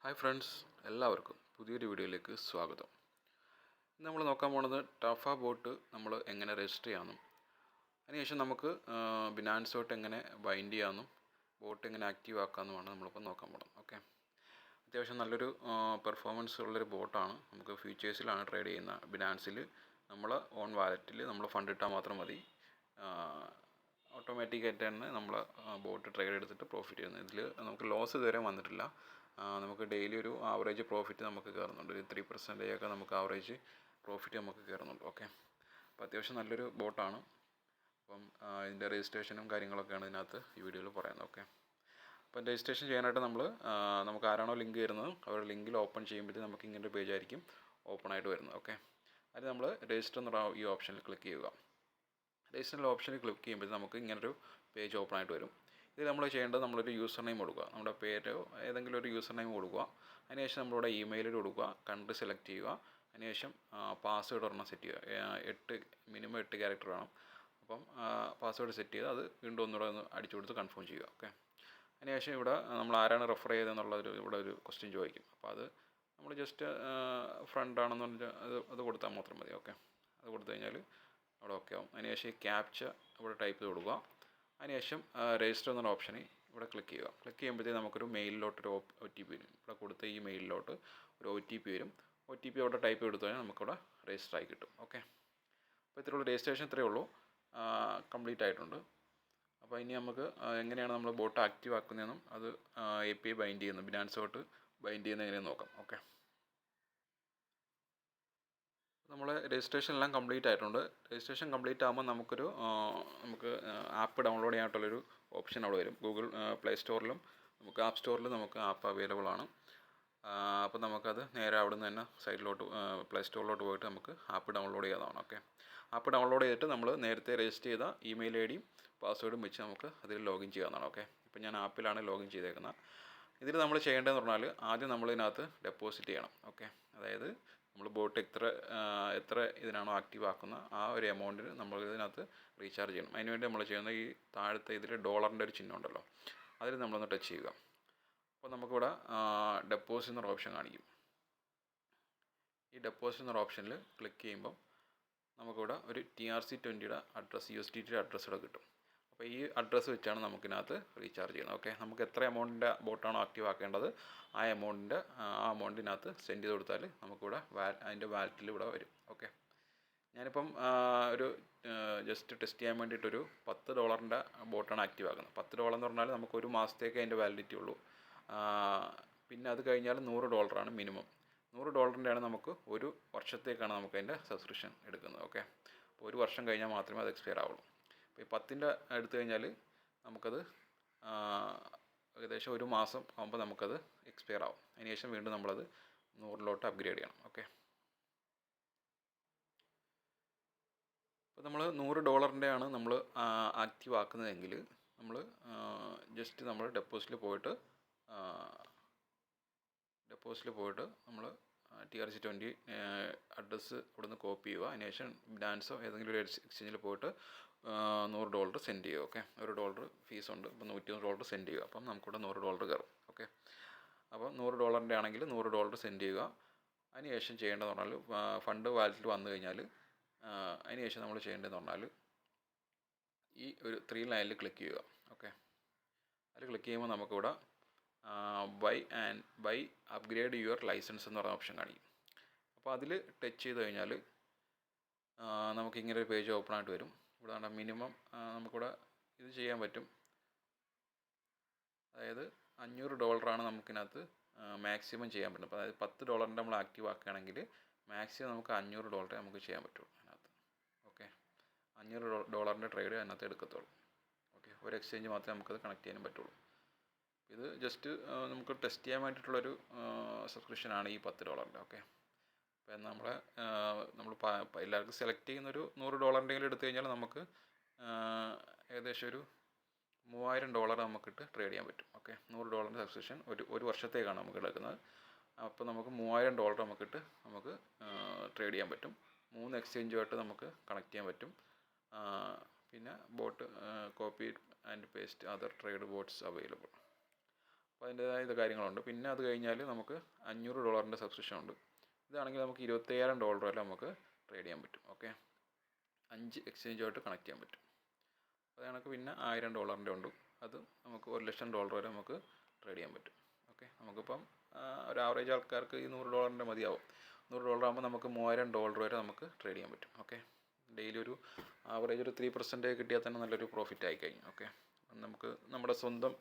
Hi friends, എല്ലാവർക്കും പുതിയൊരു വീഡിയോയിലേക്ക് സ്വാഗതം. ഇന്ന് നമ്മൾ നോക്കാൻ പോകുന്നത് ടഫ ബോട്ട് നമ്മൾ എങ്ങനെ രജിസ്റ്റർ ചെയ്യാമെന്നും അതിനുശേഷം നമുക്ക് ബിനാൻസോട്ട് എങ്ങനെ ബൈൻഡ് ചെയ്യാമെന്നും ബോട്ട് എങ്ങനെ ആക്റ്റീവ് ആക്കാമെന്നുമാണ് നമ്മളിപ്പോൾ നോക്കാൻ പോകുന്നത്. ഓക്കെ, അത്യാവശ്യം നല്ലൊരു പെർഫോമൻസ് ഉള്ളൊരു ബോട്ടാണ്. നമുക്ക് ഫ്യൂച്ചേഴ്സിലാണ് ട്രേഡ് ചെയ്യുന്നത്. ബിനാൻസിൽ നമ്മൾ ഓൺ വാലറ്റിൽ നമ്മൾ ഫണ്ട് ഇട്ടാൽ മാത്രം മതി. ഓട്ടോമാറ്റിക്കായിട്ട് തന്നെ നമ്മൾ ബോട്ട് ട്രേഡ് എടുത്തിട്ട് പ്രോഫിറ്റ് ചെയ്യുന്നത്. ഇതിൽ നമുക്ക് ലോസ് ഇതുവരെ വന്നിട്ടില്ല. നമുക്ക് ഡെയിലി ഒരു ആവറേജ് പ്രോഫിറ്റ് നമുക്ക് കയറുന്നുണ്ട്. ഒരു 3% ഒക്കെ നമുക്ക് ആവറേജ് പ്രോഫിറ്റ് നമുക്ക് കയറുന്നുണ്ട്. ഓക്കെ, അപ്പോൾ അത്യാവശ്യം നല്ലൊരു ബോട്ടാണ്. അപ്പം ഇതിൻ്റെ രജിസ്ട്രേഷനും കാര്യങ്ങളൊക്കെയാണ് ഇതിനകത്ത് ഈ വീഡിയോയിൽ പറയുന്നത്. ഓക്കെ, അപ്പം രജിസ്ട്രേഷൻ ചെയ്യാനായിട്ട് നമുക്ക് ആരാണോ ലിങ്ക് തരുന്നത് അവരുടെ ലിങ്കിൽ ഓപ്പൺ ചെയ്യുമ്പോഴത്തേക്ക് നമുക്ക് ഇങ്ങനൊരു പേജ് ആയിരിക്കും ഓപ്പൺ ആയിട്ട് വരുന്നത്. ഓക്കെ, അത് നമ്മൾ രജിസ്റ്റർ എന്നുള്ള ഈ ഓപ്ഷനിൽ ക്ലിക്ക് ചെയ്യുക. രജിസ്റ്റർ ഓപ്ഷനിൽ ക്ലിക്ക് ചെയ്യുമ്പോൾ നമുക്ക് ഇങ്ങനൊരു പേജ് ഓപ്പൺ ആയിട്ട് വരും. ഇത് നമ്മൾ ചെയ്യേണ്ടത് നമ്മളൊരു യൂസർ നെയിം കൊടുക്കുക. നമ്മുടെ പേരോ ഏതെങ്കിലും ഒരു യൂസർ നെയിം കൊടുക്കുക. അതിനുശേഷം നമ്മളിവിടെ ഇമെയിൽ കൊടുക്കുക, കൺട്രി സെലക്ട് ചെയ്യുക. അതിനുശേഷം പാസ്വേഡ് ഒരെണ്ണം സെറ്റ് ചെയ്യുക. മിനിമം 8 ക്യാരക്ടർ വേണം. അപ്പം പാസ്വേഡ് സെറ്റ് ചെയ്ത് അത് വീണ്ടും ഒന്നുകൂടെ അടിച്ചു കൊടുത്ത് കൺഫേം ചെയ്യുക. ഓക്കെ, അതിനുശേഷം ഇവിടെ നമ്മൾ ആരാണ് റെഫർ ചെയ്തതെന്നുള്ളൊരു ഇവിടെ ഒരു ക്വസ്റ്റ്യൻ ചോദിക്കും. അപ്പോൾ അത് നമ്മൾ ജസ്റ്റ് ഫ്രണ്ടാണെന്ന് പറഞ്ഞാൽ അത് കൊടുത്താൽ മാത്രം മതി. ഓക്കെ, അത് കൊടുത്തു കഴിഞ്ഞാൽ അവിടെ ഓക്കെ ആവും. അതിനുശേഷം ഈ ക്യാപ്ച ഇവിടെ ടൈപ്പ് ചെയ്ത് കൊടുക്കുക. അതിനുശേഷം രജിസ്റ്റർ എന്നൊരു ഓപ്ഷന് ഇവിടെ ക്ലിക്ക് ചെയ്യുക. ക്ലിക്ക് ചെയ്യുമ്പോഴത്തേക്ക് നമുക്കൊരു മെയിലിലോട്ടൊരു OTP വരും. ഇവിടെ കൊടുത്ത ഈ മെയിലിലോട്ട് ഒരു OTP വരും. OTP അവിടെ ടൈപ്പ് ചെയ്ത് കഴിഞ്ഞാൽ നമുക്കിവിടെ രജിസ്റ്റർ ആയി കിട്ടും. ഓക്കെ, അപ്പോൾ ഇത്രയുള്ള രജിസ്ട്രേഷൻ ഇത്രയേ ഉള്ളൂ, കംപ്ലീറ്റ് ആയിട്ടുണ്ട്. അപ്പോൾ ഇനി നമുക്ക് എങ്ങനെയാണ് നമ്മൾ ബോട്ട് ആക്റ്റീവ് ആക്കുന്നതെന്നും അത് API ബൈൻഡ് ചെയ്യുന്നത് ബിനാൻസോട്ട് ബൈൻഡ് ചെയ്യുന്നത് എങ്ങനെയെന്ന് നോക്കാം. ഓക്കെ, നമ്മളെ രജിസ്ട്രേഷൻ എല്ലാം കംപ്ലീറ്റ് ആയിട്ടുണ്ട്. രജിസ്ട്രേഷൻ കംപ്ലീറ്റ് ആകുമ്പോൾ നമുക്ക് ആപ്പ് ഡൗൺലോഡ് ചെയ്യാനായിട്ടുള്ളൊരു ഓപ്ഷൻ അവിടെ വരും. ഗൂഗിൾ പ്ലേ സ്റ്റോറിലും നമുക്ക് ആപ്പ് സ്റ്റോറിലും നമുക്ക് ആപ്പ് അവൈലബിൾ ആണ്. അപ്പോൾ നമുക്കത് നേരെ അവിടെ നിന്ന് തന്നെ സൈഡിലോട്ട് പ്ലേ സ്റ്റോറിലോട്ട് പോയിട്ട് നമുക്ക് ആപ്പ് ഡൗൺലോഡ് ചെയ്യാവുന്നതാണ്. ഓക്കെ, ആപ്പ് ഡൗൺലോഡ് ചെയ്തിട്ട് നമ്മൾ നേരത്തെ രജിസ്റ്റർ ചെയ്ത ഇമെയിൽ IDയും പാസ്വേഡും വെച്ച് നമുക്ക് അതിൽ ലോഗിൻ ചെയ്യാവുന്നതാണ്. ഓക്കെ, ഇപ്പോൾ ഞാൻ ആപ്പിലാണ് ലോഗിൻ ചെയ്തേക്കുന്നത്. ഇതിൽ നമ്മൾ ചെയ്യേണ്ടതെന്ന് പറഞ്ഞാൽ ആദ്യം നമ്മൾ ഇതിനകത്ത് ഡെപ്പോസിറ്റ് ചെയ്യണം. ഓക്കെ, അതായത് നമ്മൾ ബോട്ട് എത്ര ഇതിനാണോ ആക്റ്റീവ് ആക്കുന്നത് ആ ഒരു എമൗണ്ടിന് നമ്മൾ ഇതിനകത്ത് റീചാർജ് ചെയ്യണം. അതിനുവേണ്ടി നമ്മൾ ചെയ്യുന്ന ഈ താഴത്തെ ഇതിൽ ഡോളറിൻ്റെ ഒരു ചിഹ്നം ഉണ്ടല്ലോ, അതിൽ നമ്മളൊന്ന് ടച്ച് ചെയ്യുക. അപ്പോൾ നമുക്കിവിടെ ഡെപ്പോസിറ്റ് എന്നൊരു ഓപ്ഷൻ കാണിക്കും. ഈ ഡെപ്പോസിറ്റ് എന്നൊരു ഓപ്ഷനിൽ ക്ലിക്ക് ചെയ്യുമ്പം നമുക്കിവിടെ ഒരു TRC20 അഡ്രസ്സ് USDT അഡ്രസ്സ് ഇവിടെ കിട്ടും. അപ്പോൾ ഈ അഡ്രസ്സ് വെച്ചാണ് നമുക്കിനകത്ത് റീചാർജ് ചെയ്യുന്നത്. ഓക്കെ, നമുക്ക് എത്ര എമൗണ്ടിൻ്റെ ബോട്ടാണോ ആക്റ്റീവ് ആക്കേണ്ടത് ആ എമൗണ്ടിനകത്ത് സെൻഡ് ചെയ്ത് കൊടുത്താൽ നമുക്കിവിടെ അതിൻ്റെ വാലറ്റിൽ ഇവിടെ വരും. ഓക്കെ, ഞാനിപ്പം ഒരു ജസ്റ്റ് ടെസ്റ്റ് ചെയ്യാൻ വേണ്ടിയിട്ടൊരു $10 ബോട്ടാണ് ആക്റ്റീവ് ആക്കുന്നത്. $10 എന്ന് പറഞ്ഞാൽ നമുക്ക് ഒരു മാസത്തേക്ക് അതിൻ്റെ വാലിഡിറ്റി ഉള്ളൂ. പിന്നെ അത് കഴിഞ്ഞാൽ $100 മിനിമം. $100 നമുക്ക് ഒരു വർഷത്തേക്കാണ് നമുക്ക് അതിൻ്റെ സബ്സ്ക്രിപ്ഷൻ എടുക്കുന്നത്. ഓക്കെ, അപ്പോൾ ഒരു വർഷം കഴിഞ്ഞാൽ മാത്രമേ അത് എക്സ്പയർ ആവുള്ളൂ. അപ്പോൾ ഈ 10 എടുത്തു കഴിഞ്ഞാൽ നമുക്കത് ഏകദേശം ഒരു മാസം ആകുമ്പോൾ നമുക്കത് എക്സ്പയർ ആവും. അതിനുശേഷം വീണ്ടും നമ്മളത് 100 അപ്ഗ്രേഡ് ചെയ്യണം. ഓക്കെ, അപ്പോൾ നമ്മൾ $100 നമ്മൾ ആക്റ്റീവ് ആക്കുന്നതെങ്കിൽ നമ്മൾ ജസ്റ്റ് നമ്മൾ ഡെപ്പോസിറ്റിൽ പോയിട്ട് നമ്മൾ TRC20 അഡ്രസ്സ് ഇവിടെ നിന്ന് കോപ്പി ചെയ്യുക. അതിനുശേഷം ബിനാൻസോ ഏതെങ്കിലും ഒരു എക്സ്ചേഞ്ചിൽ പോയിട്ട് $100 സെൻഡ് ചെയ്യുക. ഓക്കെ, $1 ഫീസുണ്ട്. അപ്പോൾ $101 സെൻഡ് ചെയ്യുക. അപ്പം നമുക്കിവിടെ $100 കയറും. ഓക്കെ, അപ്പോൾ $100 ആണെങ്കിൽ $100 സെൻഡ് ചെയ്യുക. അതിനുശേഷം ചെയ്യേണ്ടതെന്ന് പറഞ്ഞാൽ ഫണ്ട് വാലറ്റിൽ വന്നു കഴിഞ്ഞാൽ അതിനുശേഷം നമ്മൾ ചെയ്യേണ്ടതെന്ന് പറഞ്ഞാൽ ഈ ഒരു 3 ലൈനിൽ ക്ലിക്ക് ചെയ്യുക. ഓക്കെ, അതിൽ ക്ലിക്ക് ചെയ്യുമ്പോൾ നമുക്കിവിടെ ബൈ അപ്ഗ്രേഡ് യുവർ ലൈസൻസ് എന്ന് പറയുന്ന ഓപ്ഷൻ കാണിക്കും. അപ്പോൾ അതിൽ ടച്ച് ചെയ്ത് കഴിഞ്ഞാൽ നമുക്കിങ്ങനെ ഒരു പേജ് ഓപ്പൺ ആയിട്ട് വരും. ഇവിടെ മിനിമം നമുക്കിവിടെ ഇത് ചെയ്യാൻ പറ്റും. അതായത് $500 നമുക്കിനകത്ത് മാക്സിമം ചെയ്യാൻ പറ്റും. അപ്പോൾ അതായത് $10 നമ്മൾ ആക്റ്റീവ് ആക്കുകയാണെങ്കിൽ മാക്സിമം നമുക്ക് $500 നമുക്ക് ചെയ്യാൻ പറ്റുള്ളൂ അതിനകത്ത്. ഓക്കെ, $500 ട്രേഡ് അതിനകത്ത് എടുക്കത്തുള്ളൂ. ഓക്കെ, ഒരു എക്സ്ചേഞ്ച് മാത്രമേ നമുക്കത് കണക്ട് ചെയ്യാനും പറ്റുള്ളൂ. ഇത് ജസ്റ്റ് നമുക്ക് ടെസ്റ്റ് ചെയ്യാൻ വേണ്ടിയിട്ടുള്ളൊരു സബ്സ്ക്രിപ്ഷനാണ് ഈ $10. ഓക്കെ, അപ്പോൾ നമ്മൾ എല്ലാവർക്കും സെലക്ട് ചെയ്യുന്നൊരു $100 എടുത്തു കഴിഞ്ഞാൽ നമുക്ക് ഏകദേശം ഒരു $3000 നമുക്കിട്ട് ട്രേഡ് ചെയ്യാൻ പറ്റും. ഓക്കെ, $100 സബ്സ്ക്രിപ്ഷൻ ഒരു വർഷത്തേക്കാണ് നമുക്ക് എടുക്കുന്നത്. അപ്പോൾ നമുക്ക് $3000 നമുക്ക് ട്രേഡ് ചെയ്യാൻ പറ്റും. 3 എക്സ്ചേഞ്ചുമായിട്ട് നമുക്ക് കണക്ട് ചെയ്യാൻ പറ്റും. പിന്നെ bot copy and paste other trade bots available. അപ്പോൾ അതിൻ്റേതായ ഇത് കാര്യങ്ങളുണ്ട്. പിന്നെ അത് കഴിഞ്ഞാൽ നമുക്ക് $500 സബ്സ്ക്രിപ്ഷൻ ഉണ്ട്. ഇതാണെങ്കിൽ നമുക്ക് $27,000 വരെ നമുക്ക് ട്രേഡ് ചെയ്യാൻ പറ്റും. ഓക്കെ, 5 എക്സ്ചേഞ്ചുമായിട്ട് കണക്ട് ചെയ്യാൻ പറ്റും. അത് കണക്ക് പിന്നെ $1,000 ഉണ്ട്. അത് നമുക്ക് $1,00,000 വരെ നമുക്ക് ട്രേഡ് ചെയ്യാൻ പറ്റും. ഓക്കെ, നമുക്കിപ്പം ഒരു ആവറേജ് ആൾക്കാർക്ക് ഈ $100 മതിയാവും. $100 ആകുമ്പോൾ നമുക്ക് $3,000 വരെ നമുക്ക് ട്രേഡ് ചെയ്യാൻ പറ്റും. ഓക്കെ, ഡെയിലി ഒരു ആവറേജ് ഒരു 3% കിട്ടിയാൽ തന്നെ നല്ലൊരു പ്രോഫിറ്റ് ആയി കഴിഞ്ഞു. ഓക്കെ, നമുക്ക് നമ്മുടെ സ്വന്തം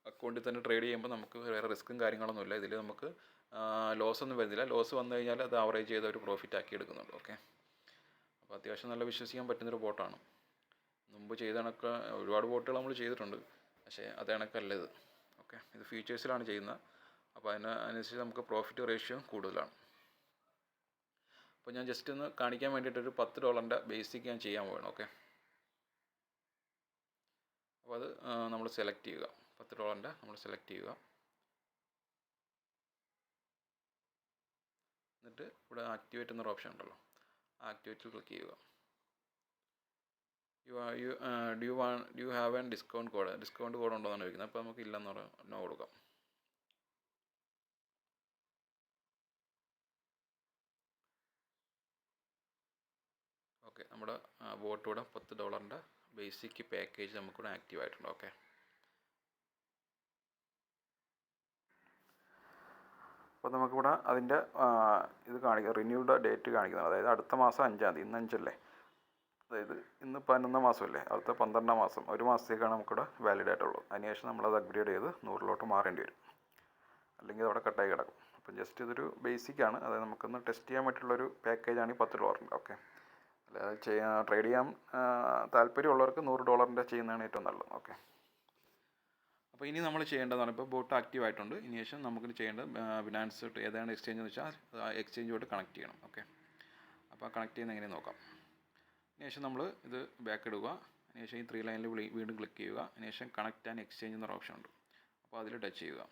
അക്കൗണ്ടിൽ തന്നെ ട്രേഡ് ചെയ്യുമ്പോൾ നമുക്ക് വേറെ റിസ്ക്കും കാര്യങ്ങളൊന്നുമില്ല. ഇതിൽ നമുക്ക് ലോസൊന്നും വരുന്നില്ല. ലോസ് വന്നു കഴിഞ്ഞാൽ അത് ആവറേജ് ചെയ്ത് ഒരു പ്രോഫിറ്റ് ആക്കി എടുക്കുന്നുണ്ട്. ഓക്കെ, അപ്പോൾ അത്യാവശ്യം നല്ല വിശ്വസിക്കാൻ പറ്റുന്നൊരു ബോട്ടാണ്. മുമ്പ് ചെയ്ത കണക്ക് ഒരുപാട് ബോട്ടുകൾ നമ്മൾ ചെയ്തിട്ടുണ്ട്, പക്ഷേ അത് കണക്കല്ല ഇത്. ഓക്കെ, ഇത് ഫീച്ചേഴ്സിലാണ് ചെയ്യുന്നത്. അപ്പോൾ അതിനനുസരിച്ച് നമുക്ക് പ്രോഫിറ്റ് റേഷ്യോ കൂടുതലാണ്. അപ്പോൾ ഞാൻ ജസ്റ്റ് ഒന്ന് കാണിക്കാൻ വേണ്ടിയിട്ടൊരു $10 ബേസിക് ഞാൻ ചെയ്യാൻ പോകണം. ഓക്കെ, അപ്പോൾ അത് നമ്മൾ സെലക്ട് ചെയ്യുക. $10 നമ്മൾ സെലക്ട് ചെയ്യുക. എന്നിട്ട് ഇവിടെ ആക്ടിവേറ്റ് എന്നൊരു ഓപ്ഷൻ ഉണ്ടല്ലോ, ആക്ടിവേറ്റിൽ ക്ലിക്ക് ചെയ്യുക. Do you have an discount code ഉണ്ടോ എന്നാണ് ചോദിക്കുന്നത്. അപ്പോൾ നമുക്ക് ഇല്ലെന്ന് പറഞ്ഞാൽ നോ കൊടുക്കാം. ഓക്കെ, നമ്മുടെ ബോട്ടിവിടെ $10 ബേസിക് പാക്കേജ് നമുക്കിവിടെ ആക്റ്റീവ് ആയിട്ടുണ്ട്. ഓക്കെ, അപ്പോൾ നമുക്കിവിടെ അതിൻ്റെ ഇത് കാണിക്കുക, റിന്യൂഡ് ഡേറ്റ് കാണിക്കുന്നത്. അതായത് അടുത്ത മാസം 5-ാം തീയതി, ഇന്ന് 5 അല്ലേ, അതായത് ഇന്ന് 11-ാം മാസമല്ലേ, അടുത്ത 12-ാം മാസം, ഒരു മാസത്തേക്കാണ് നമുക്കിവിടെ വാലിഡ് ആയിട്ടുള്ളത്. അതിനുശേഷം നമ്മളത് അപ്ഗ്രേഡ് ചെയ്ത് 100-ലോട്ട് മാറേണ്ടി വരും, അല്ലെങ്കിൽ അവിടെ കട്ടായി കിടക്കും. അപ്പം ജസ്റ്റ് ഇതൊരു ബേസിക്കാണ്, അതായത് നമുക്കൊന്ന് ടെസ്റ്റ് ചെയ്യാൻ പറ്റുള്ളൊരു പാക്കേജാണ് ഈ $10. ഓക്കെ, അല്ലാതെ ട്രേഡ് ചെയ്യാൻ താല്പര്യമുള്ളവർക്ക് $100 ചെയ്യുന്നതാണ് ഏറ്റവും നല്ലത്. ഓക്കെ, അപ്പോൾ ഇനി നമ്മൾ ചെയ്യേണ്ടതെന്ന് പറയുമ്പോൾ ബോട്ട് ആക്റ്റീവ് ആയിട്ടുണ്ട്. ഇനി ശേഷം നമുക്ക് ചെയ്യേണ്ടത് ബിനാൻസ് ഏതാണ് എക്സ്ചേഞ്ച് എന്ന് വെച്ചാൽ എക്സ്ചേഞ്ചുമായിട്ട് കണക്ട് ചെയ്യണം. ഓക്കെ, അപ്പോൾ കണക്ട് ചെയ്യുന്ന എങ്ങനെ നോക്കാം. അതിനുശേഷം നമ്മൾ ഇത് ബാക്ക് ഇടുക. അതിനുശേഷം ഈ 3 ലൈനിൽ വീണ്ടും ക്ലിക്ക് ചെയ്യുക. അതിനുശേഷം കണക്ട് ആൻഡ് എക്സ്ചേഞ്ച് എന്നൊരു ഓപ്ഷൻ ഉണ്ട്. അപ്പോൾ അതിൽ ടച്ച് ചെയ്യുക.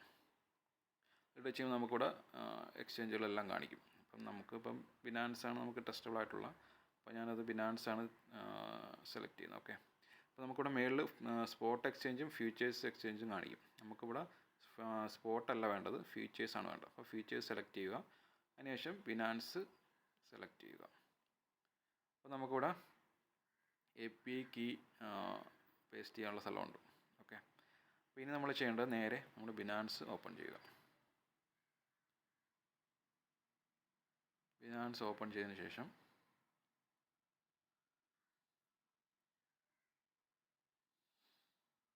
ഇത് ടച്ച് ചെയ്യുമ്പോൾ നമുക്കിവിടെ എക്സ്ചേഞ്ചുകളെല്ലാം കാണിക്കും. അപ്പം നമുക്കിപ്പം ബിനാൻസാണ് നമുക്ക് ടെസ്റ്റബിൾ ആയിട്ടുള്ള, അപ്പോൾ ഞാനത് ബിനാൻസാണ് സെലക്ട് ചെയ്യുന്നത്. ഓക്കെ, അപ്പോൾ നമുക്കിവിടെ മേളിൽ സ്പോട്ട് എക്സ്ചേഞ്ചും ഫ്യൂച്ചേഴ്സ് എക്സ്ചേഞ്ചും കാണിക്കും. നമുക്കിവിടെ സ്പോട്ടല്ല വേണ്ടത്, ഫ്യൂച്ചേഴ്സാണ് വേണ്ടത്. അപ്പോൾ ഫ്യൂച്ചേഴ്സ് സെലക്ട് ചെയ്യുക. അതിനുശേഷം ബിനാൻസ് സെലക്ട് ചെയ്യുക. അപ്പോൾ നമുക്കിവിടെ API കീ പേസ്റ്റ് ചെയ്യാനുള്ള സ്ഥലമുണ്ട്. ഓക്കെ, അപ്പോൾ ഇനി നമ്മൾ ചെയ്യേണ്ടത് നേരെ നമ്മൾ ബിനാൻസ് ഓപ്പൺ ചെയ്യുക. ബിനാൻസ് ഓപ്പൺ ചെയ്തതിന് ശേഷം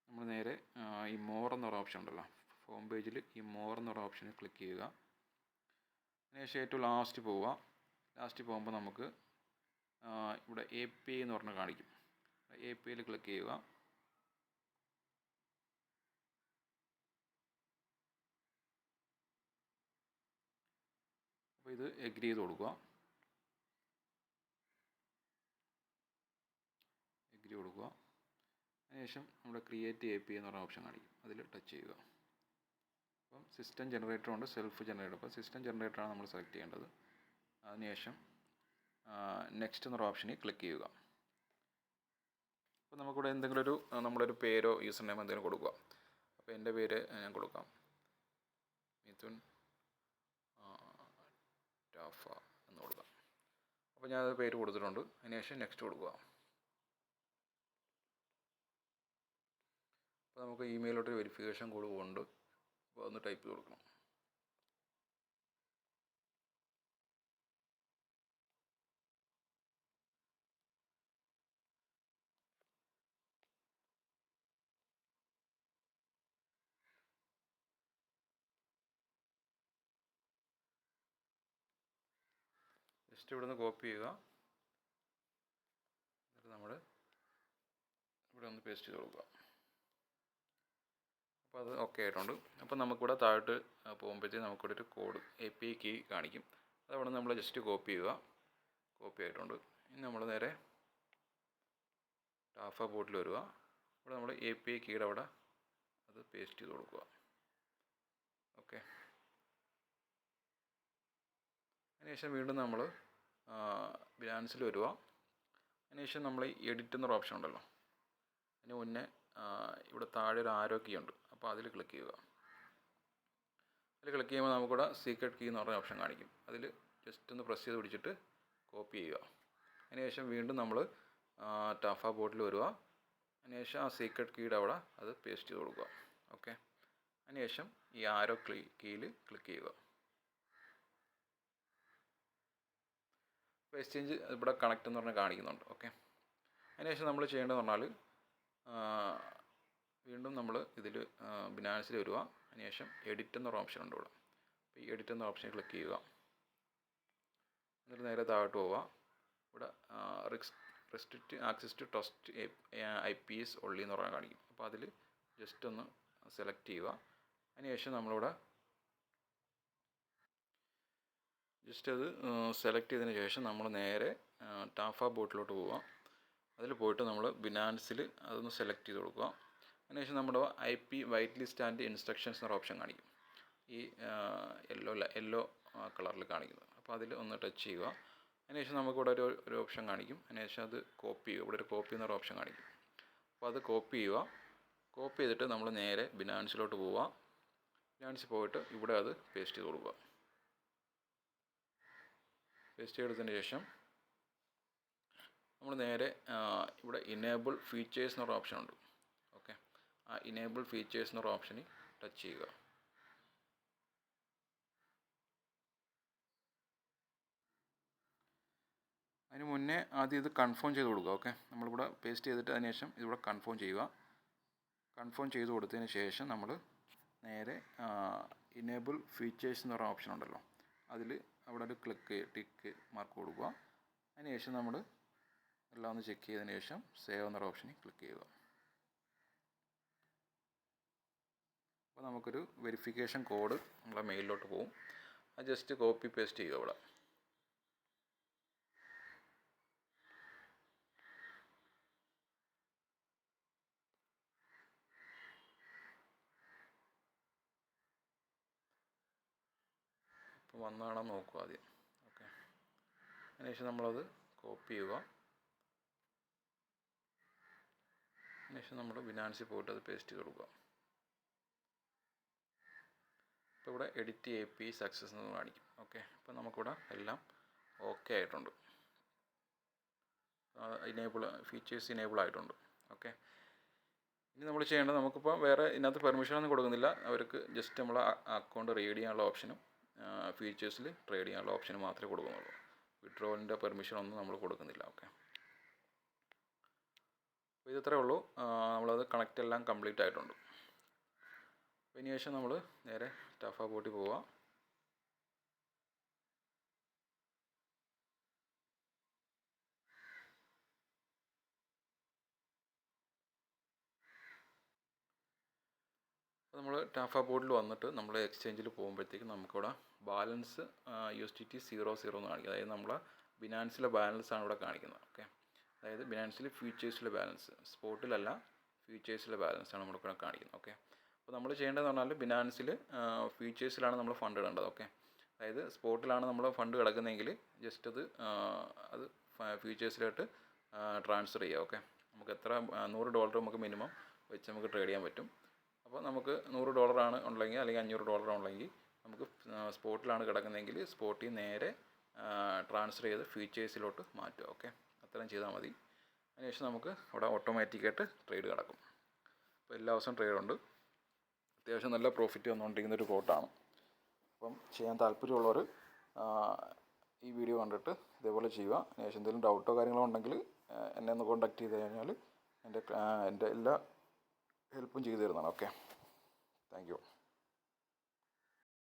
നമ്മൾ നേരെ ഈ മോർ എന്നൊരു ഓപ്ഷൻ ഉണ്ടല്ലോ, ഹോം പേജിൽ ഈ മോർ എന്നൊരു ഓപ്ഷനിൽ ക്ലിക്ക് ചെയ്യുക. അതിനുശേഷം ഏറ്റവും ലാസ്റ്റ് പോവുക. ലാസ്റ്റ് പോകുമ്പോൾ നമുക്ക് ഇവിടെ API എന്ന് പറഞ്ഞ് കാണിക്കും. APIയിൽ ക്ലിക്ക് ചെയ്യുക. അപ്പോൾ ഇത് എഗ്രി ചെയ്ത് കൊടുക്കുക. അതിനുശേഷം നമ്മുടെ ക്രിയേറ്റ് API എന്ന് പറഞ്ഞ ഓപ്ഷൻ കാണിക്കും, അതിൽ ടച്ച് ചെയ്യുക. അപ്പം സിസ്റ്റം ജനറേറ്റർ ഉണ്ട്, സെൽഫ് ജനറേറ്റർ. അപ്പോൾ സിസ്റ്റം ജനറേറ്ററാണ് നമ്മൾ സെലക്ട് ചെയ്യേണ്ടത്. അതിനുശേഷം നെക്സ്റ്റ് എന്നൊരു ഓപ്ഷനിൽ ക്ലിക്ക് ചെയ്യുക. അപ്പോൾ നമുക്കിവിടെ എന്തെങ്കിലും നമ്മുടെ ഒരു പേരോ യൂസർ നെയിം എന്തെങ്കിലും കൊടുക്കുക. അപ്പോൾ എൻ്റെ പേര് ഞാൻ കൊടുക്കാം, മിഥുൻ ടാഫ എന്ന് കൊടുക്കാം. അപ്പോൾ ഞാനത് പേര് കൊടുത്തിട്ടുണ്ട്. അതിനുശേഷം നെക്സ്റ്റ് കൊടുക്കുക. അപ്പോൾ നമുക്ക് ഇമെയിലോട്ട് വെരിഫിക്കേഷൻ കോഡ് ഉണ്ട്. അപ്പോൾ ഒന്ന് ടൈപ്പ് ചെയ്ത് കൊടുക്കണം. ജസ്റ്റ് ഇവിടെ നിന്ന് കോപ്പി ചെയ്യുക. എന്നിട്ട് നമ്മൾ ഇവിടെ ഒന്ന് പേസ്റ്റ് ചെയ്ത് കൊടുക്കുക. അപ്പോൾ അത് ഓക്കെ ആയിട്ടുണ്ട്. അപ്പോൾ നമുക്കിവിടെ താഴോട്ട് പോകുമ്പോഴത്തേക്ക് നമുക്കിവിടെ ഒരു കോഡ് API കീ കാണിക്കും. അതവിടെ നമ്മൾ ജസ്റ്റ് കോപ്പി ചെയ്യുക. കോപ്പി ആയിട്ടുണ്ട്. ഇനി നമ്മൾ നേരെ ടാഫ ബോട്ടിൽ വരിക. ഇവിടെ നമ്മൾ API കീയുടെ അവിടെ അത് പേസ്റ്റ് ചെയ്ത് കൊടുക്കുക. ഓക്കെ, അതിനുശേഷം വീണ്ടും നമ്മൾ ബിനാൻസിൽ വരിക. അതിനുശേഷം നമ്മൾ എഡിറ്റ് എന്നൊരു ഓപ്ഷൻ ഉണ്ടല്ലോ, അതിന് മുന്നേ ഇവിടെ താഴെ ഒരു ആരോ കീ ഉണ്ട്. അപ്പോൾ അതിൽ ക്ലിക്ക് ചെയ്യുക. ക്ലിക്ക് ചെയ്യുമ്പോൾ നമുക്കിവിടെ സീക്രട്ട് കീ എന്ന് പറഞ്ഞ ഓപ്ഷൻ കാണിക്കും. അതിൽ ജസ്റ്റ് ഒന്ന് പ്രസ് ചെയ്ത് പിടിച്ചിട്ട് കോപ്പി ചെയ്യുക. അതിനുശേഷം വീണ്ടും നമ്മൾ ടാഫ ബോർഡിൽ വരിക. അതിനുശേഷം ആ സീക്രട്ട് കീയുടെ അവിടെ അത് പേസ്റ്റ് ചെയ്ത് കൊടുക്കുക. ഓക്കെ. അതിനുശേഷം ഈ ആരോ കീയിൽ ക്ലിക്ക് ചെയ്യുക. അപ്പോൾ എക്സ്ചേഞ്ച് ഇവിടെ കണക്ട് എന്ന് പറഞ്ഞാൽ കാണിക്കുന്നുണ്ട്. ഓക്കെ. അതിനുശേഷം നമ്മൾ ചെയ്യേണ്ടതെന്ന് പറഞ്ഞാൽ വീണ്ടും നമ്മൾ ഇതിൽ ബിനാൻസിൽ വരിക. അതിനുശേഷം എഡിറ്റ് എന്നൊരു ഓപ്ഷൻ ഉണ്ട് ഇവിടെ. അപ്പോൾ ഈ എഡിറ്റ് എന്ന ഓപ്ഷനിൽ ക്ലിക്ക് ചെയ്യുക. എന്നിട്ട് നേരെ താഴോട്ട് പോവുക. ഇവിടെ restrict access to trust IPs only എന്ന് പറഞ്ഞാൽ കാണിക്കും. അപ്പോൾ അതിൽ ജസ്റ്റ് ഒന്ന് സെലക്ട് ചെയ്യുക. അതിനുശേഷം നമ്മളിവിടെ ജസ്റ്റ് അത് സെലക്ട് ചെയ്തതിന് ശേഷം നമ്മൾ നേരെ ടാഫ ബോട്ടിലോട്ട് പോവുക. അതിൽ പോയിട്ട് നമ്മൾ ബിനാൻസിൽ അതൊന്ന് സെലക്ട് ചെയ്ത് കൊടുക്കുക. അതിനുശേഷം നമ്മുടെ IP white list and instructions എന്നൊരു ഓപ്ഷൻ കാണിക്കും. ഈ യെല്ലോ കളറിൽ കാണിക്കുന്നത്. അപ്പോൾ അതിൽ ഒന്ന് ടച്ച് ചെയ്യുക. അതിനുശേഷം നമുക്കിവിടെ ഒരു ഓപ്ഷൻ കാണിക്കും. അതിനുശേഷം അത് കോപ്പി ചെയ്യുക. ഇവിടെ ഒരു കോപ്പി എന്നൊരു ഓപ്ഷൻ കാണിക്കും. അപ്പോൾ അത് കോപ്പി ചെയ്യുക. കോപ്പി ചെയ്തിട്ട് നമ്മൾ നേരെ ബിനാൻസിലോട്ട് പോവുക. ബിനാൻസിൽ പോയിട്ട് ഇവിടെ അത് പേസ്റ്റ് ചെയ്ത് കൊടുക്കുക. പേസ്റ്റ് ചെയ്തതിന് ശേഷം നമ്മൾ നേരെ ഇവിടെ ഇനേബിൾ ഫീച്ചേഴ്സ് എന്നൊരു ഓപ്ഷൻ ഉണ്ട്. ഓക്കെ. ആ ഇനേബിൾ ഫീച്ചേഴ്സ് എന്നൊരു ഓപ്ഷനിൽ ടച്ച് ചെയ്യുക. അതിന് മുന്നേ ആദ്യം ഇത് കൺഫേം ചെയ്ത് കൊടുക്കുക. ഓക്കെ. നമ്മളിവിടെ പേസ്റ്റ് ചെയ്തിട്ട് അതിന് ശേഷം ഇതിവിടെ കൺഫേം ചെയ്യുക. കൺഫേം ചെയ്ത് കൊടുത്തതിന് ശേഷം നമ്മൾ നേരെ ഇനേബിൾ ഫീച്ചേഴ്സ് എന്ന് പറയുന്ന ഓപ്ഷൻ ഉണ്ടല്ലോ, അതിൽ അവിടെ ഒരു ടിക്ക് മാർക്ക് കൊടുക്കുക. അതിന് ശേഷം നമ്മൾ എല്ലാം ഒന്ന് ചെക്ക് ചെയ്തതിന് ശേഷം സേവ് എന്നൊരു ഓപ്ഷനിൽ ക്ലിക്ക് ചെയ്യുക. അപ്പോൾ നമുക്കൊരു വെരിഫിക്കേഷൻ കോഡ് നമ്മളെ മെയിലിലോട്ട് പോകും. അത് ജസ്റ്റ് കോപ്പി പേസ്റ്റ് ചെയ്യുക ഇവിടെ. ഇപ്പോൾ വന്നാണോ നോക്കുക ആദ്യം. ഓക്കെ. അതിനുശേഷം നമ്മളത് കോപ്പി ചെയ്യുക. അതിനുശേഷം നമ്മൾ ബിനാൻസിൽ പോയിട്ട് അത് പേസ്റ്റ് ചെയ്ത് കൊടുക്കുക. ഇപ്പോൾ ഇവിടെ എഡിറ്റ് API സക്സസ് എന്ന് കാണിക്കും. ഓക്കെ. അപ്പോൾ നമുക്കിവിടെ എല്ലാം ഓക്കെ ആയിട്ടുണ്ട്. ഫീച്ചേഴ്സ് ഇനേബിൾ ആയിട്ടുണ്ട്. ഓക്കെ. ഇനി നമ്മൾ ചെയ്യേണ്ടത്, നമുക്കിപ്പോൾ വേറെ ഇതിനകത്ത് പെർമിഷനൊന്നും കൊടുക്കുന്നില്ല. അവർക്ക് ജസ്റ്റ് നമ്മൾ അക്കൗണ്ട് റീഡ് ചെയ്യാനുള്ള ഓപ്ഷനും ഫീച്ചേഴ്സിൽ ട്രേഡ് ചെയ്യാനുള്ള ഓപ്ഷനും മാത്രമേ കൊടുക്കുന്നുള്ളൂ. വിഡ്രോവലിൻ്റെ പെർമിഷനൊന്നും നമ്മൾ കൊടുക്കുന്നില്ല. ഓക്കെ. അപ്പോൾ ഇത് ഇത്രയേ ഉള്ളൂ. നമ്മളത് കണക്റ്റ് എല്ലാം കംപ്ലീറ്റ് ആയിട്ടുണ്ട്. അതിന് ശേഷം നമ്മൾ നേരെ ടാഫ ബോട്ടിൽ പോവുക. നമ്മൾ ടാഫ ബോർഡിൽ വന്നിട്ട് നമ്മൾ എക്സ്ചേഞ്ചിൽ പോകുമ്പോഴത്തേക്കും നമുക്കിവിടെ ബാലൻസ് USDT 00 എന്ന് കാണിക്കും. അതായത് നമ്മളെ ബിനാൻസിലെ ബാലൻസാണ് ഇവിടെ കാണിക്കുന്നത്. ഓക്കെ. അതായത് ബിനാൻസിൽ ഫ്യൂച്ചേഴ്സിലെ ബാലൻസ്, സ്പോട്ടിലല്ല ഫ്യൂച്ചേഴ്സിലെ ബാലൻസാണ് നമ്മളിവിടെ കാണിക്കുന്നത്. ഓക്കെ. അപ്പോൾ നമ്മൾ ചെയ്യേണ്ടതെന്ന് പറഞ്ഞാൽ ബിനാൻസിൽ ഫ്യൂച്ചേഴ്സിലാണ് നമ്മൾ ഫണ്ട് ഇടേണ്ടത്. ഓക്കെ. അതായത് സ്പോട്ടിലാണ് നമ്മൾ ഫണ്ട് കിടക്കുന്നതെങ്കിൽ ജസ്റ്റ് അത് ഫ്യൂച്ചേഴ്സിലോട്ട് ട്രാൻസ്ഫർ ചെയ്യുക. ഓക്കെ. നമുക്ക് എത്ര $100 നമുക്ക് മിനിമം വെച്ച് നമുക്ക് ട്രേഡ് ചെയ്യാൻ പറ്റും. അപ്പോൾ നമുക്ക് $100 ഉണ്ടെങ്കിൽ അല്ലെങ്കിൽ $500 ഉണ്ടെങ്കിൽ നമുക്ക് സ്പോട്ടിലാണ് കിടക്കുന്നതെങ്കിൽ സ്പോട്ടിൽ നേരെ ട്രാൻസ്ഫർ ചെയ്ത് ഫ്യൂച്ചേഴ്സിലോട്ട് മാറ്റുക. ഓക്കെ. അത്രയും ചെയ്താൽ മതി. അതിനുശേഷം നമുക്ക് അവിടെ ഓട്ടോമാറ്റിക്കായിട്ട് ട്രേഡ് കിടക്കും. അപ്പോൾ എല്ലാ ദിവസവും ട്രേഡുണ്ട്. അത്യാവശ്യം നല്ല പ്രോഫിറ്റ് വന്നുകൊണ്ടിരിക്കുന്ന ഒരു കോട്ടാണ്. അപ്പം ചെയ്യാൻ താല്പര്യമുള്ളവർ ഈ വീഡിയോ കണ്ടിട്ട് ഇതേപോലെ ചെയ്യുക. അതിനുശേഷം എന്തെങ്കിലും ഡൗട്ടോ കാര്യങ്ങളോ ഉണ്ടെങ്കിൽ എന്നെ ഒന്ന് കോൺടാക്ട് ചെയ്ത് കഴിഞ്ഞാൽ എൻ്റെ എല്ലാ ഹെൽപ്പും ചെയ്തു തരുന്നതാണ്. ഓക്കെ. Thank you.